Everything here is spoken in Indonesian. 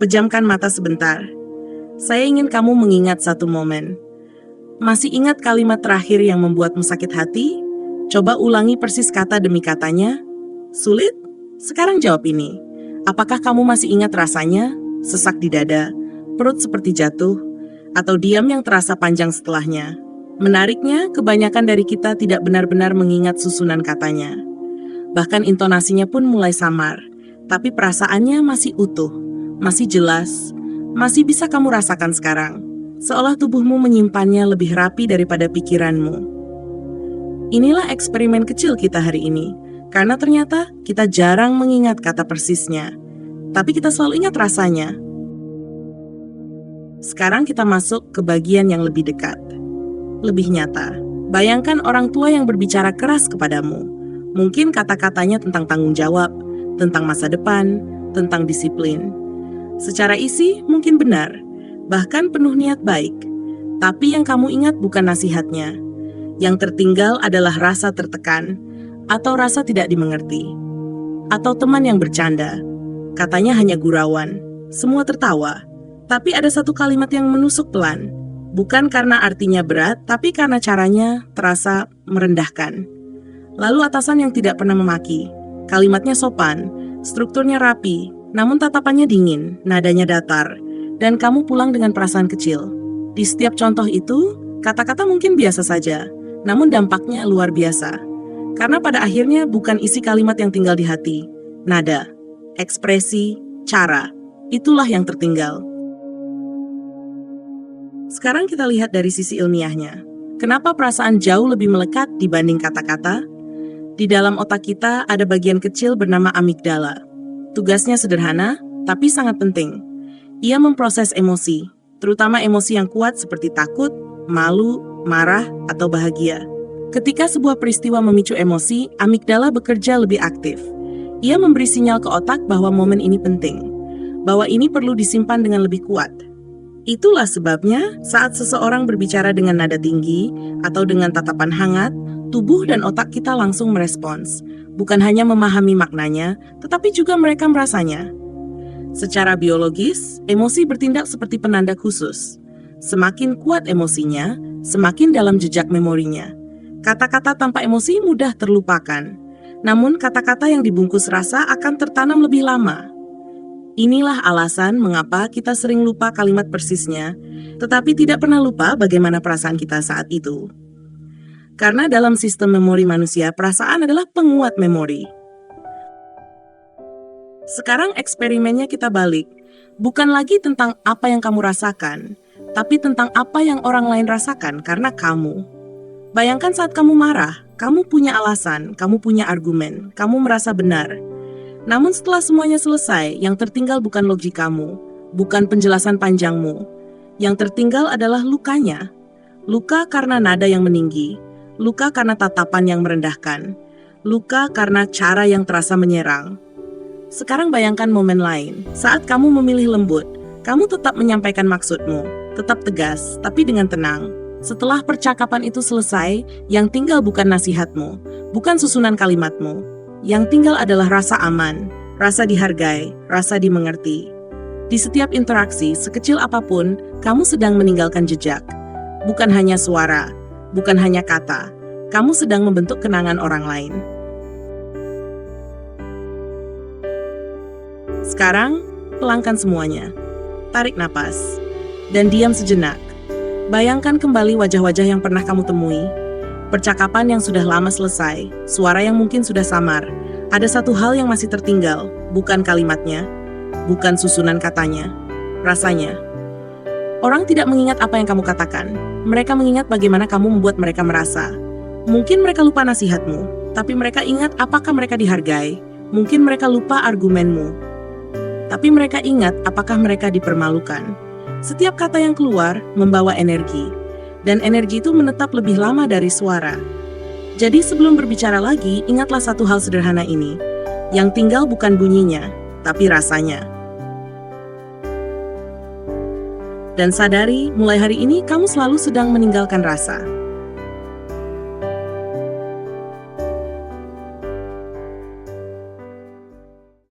Pejamkan mata sebentar. Saya ingin kamu mengingat satu momen. Masih ingat kalimat terakhir yang membuatmu sakit hati? Coba ulangi persis kata demi katanya. Sulit? Sekarang jawab ini. Apakah kamu masih ingat rasanya? Sesak di dada, perut seperti jatuh, atau diam yang terasa panjang setelahnya? Menariknya, kebanyakan dari kita tidak benar-benar mengingat susunan katanya. Bahkan intonasinya pun mulai samar, tapi perasaannya masih utuh, masih jelas, masih bisa kamu rasakan sekarang. Seolah tubuhmu menyimpannya lebih rapi daripada pikiranmu. Inilah eksperimen kecil kita hari ini, karena ternyata kita jarang mengingat kata persisnya, tapi kita selalu ingat rasanya. Sekarang kita masuk ke bagian yang lebih dekat, lebih nyata. Bayangkan orang tua yang berbicara keras kepadamu. Mungkin kata-katanya tentang tanggung jawab, tentang masa depan, tentang disiplin. Secara isi mungkin benar, bahkan penuh niat baik. Tapi yang kamu ingat bukan nasihatnya. Yang tertinggal adalah rasa tertekan, atau rasa tidak dimengerti. Atau teman yang bercanda. Katanya hanya gurauan. Semua tertawa. Tapi ada satu kalimat yang menusuk pelan. Bukan karena artinya berat, tapi karena caranya terasa merendahkan. Lalu atasan yang tidak pernah memaki. Kalimatnya sopan, strukturnya rapi, namun tatapannya dingin, nadanya datar, dan kamu pulang dengan perasaan kecil. Di setiap contoh itu, kata-kata mungkin biasa saja, namun dampaknya luar biasa. Karena pada akhirnya bukan isi kalimat yang tinggal di hati, nada, ekspresi, cara, itulah yang tertinggal. Sekarang kita lihat dari sisi ilmiahnya. Kenapa perasaan jauh lebih melekat dibanding kata-kata? Di dalam otak kita ada bagian kecil bernama amigdala. Tugasnya sederhana, tapi sangat penting. Ia memproses emosi, terutama emosi yang kuat seperti takut, malu, marah, atau bahagia. Ketika sebuah peristiwa memicu emosi, amigdala bekerja lebih aktif. Ia memberi sinyal ke otak bahwa momen ini penting, bahwa ini perlu disimpan dengan lebih kuat. Itulah sebabnya saat seseorang berbicara dengan nada tinggi atau dengan tatapan hangat, tubuh dan otak kita langsung merespons. Bukan hanya memahami maknanya, tetapi juga mereka merasanya. Secara biologis, emosi bertindak seperti penanda khusus. Semakin kuat emosinya, semakin dalam jejak memorinya. Kata-kata tanpa emosi mudah terlupakan. Namun kata-kata yang dibungkus rasa akan tertanam lebih lama. Inilah alasan mengapa kita sering lupa kalimat persisnya, tetapi tidak pernah lupa bagaimana perasaan kita saat itu. Karena dalam sistem memori manusia, perasaan adalah penguat memori. Sekarang eksperimennya kita balik. Bukan lagi tentang apa yang kamu rasakan, tapi tentang apa yang orang lain rasakan karena kamu. Bayangkan saat kamu marah, kamu punya alasan, kamu punya argumen, kamu merasa benar. Namun setelah semuanya selesai, yang tertinggal bukan logikamu, bukan penjelasan panjangmu. Yang tertinggal adalah lukanya. Luka karena nada yang meninggi, luka karena tatapan yang merendahkan, luka karena cara yang terasa menyerang. Sekarang bayangkan momen lain, saat kamu memilih lembut, kamu tetap menyampaikan maksudmu, tetap tegas, tapi dengan tenang. Setelah percakapan itu selesai, yang tinggal bukan nasihatmu, bukan susunan kalimatmu. Yang tinggal adalah rasa aman, rasa dihargai, rasa dimengerti. Di setiap interaksi, sekecil apapun, kamu sedang meninggalkan jejak. Bukan hanya suara, bukan hanya kata, kamu sedang membentuk kenangan orang lain. Sekarang, pelangkan semuanya. Tarik napas, dan diam sejenak. Bayangkan kembali wajah-wajah yang pernah kamu temui. Percakapan yang sudah lama selesai, suara yang mungkin sudah samar. Ada satu hal yang masih tertinggal, bukan kalimatnya, bukan susunan katanya, rasanya. Orang tidak mengingat apa yang kamu katakan, mereka mengingat bagaimana kamu membuat mereka merasa. Mungkin mereka lupa nasihatmu, tapi mereka ingat apakah mereka dihargai. Mungkin mereka lupa argumenmu, tapi mereka ingat apakah mereka dipermalukan. Setiap kata yang keluar membawa energi. Dan energi itu menetap lebih lama dari suara. Jadi sebelum berbicara lagi, ingatlah satu hal sederhana ini. Yang tinggal bukan bunyinya, tapi rasanya. Dan sadari, mulai hari ini kamu selalu sedang meninggalkan rasa.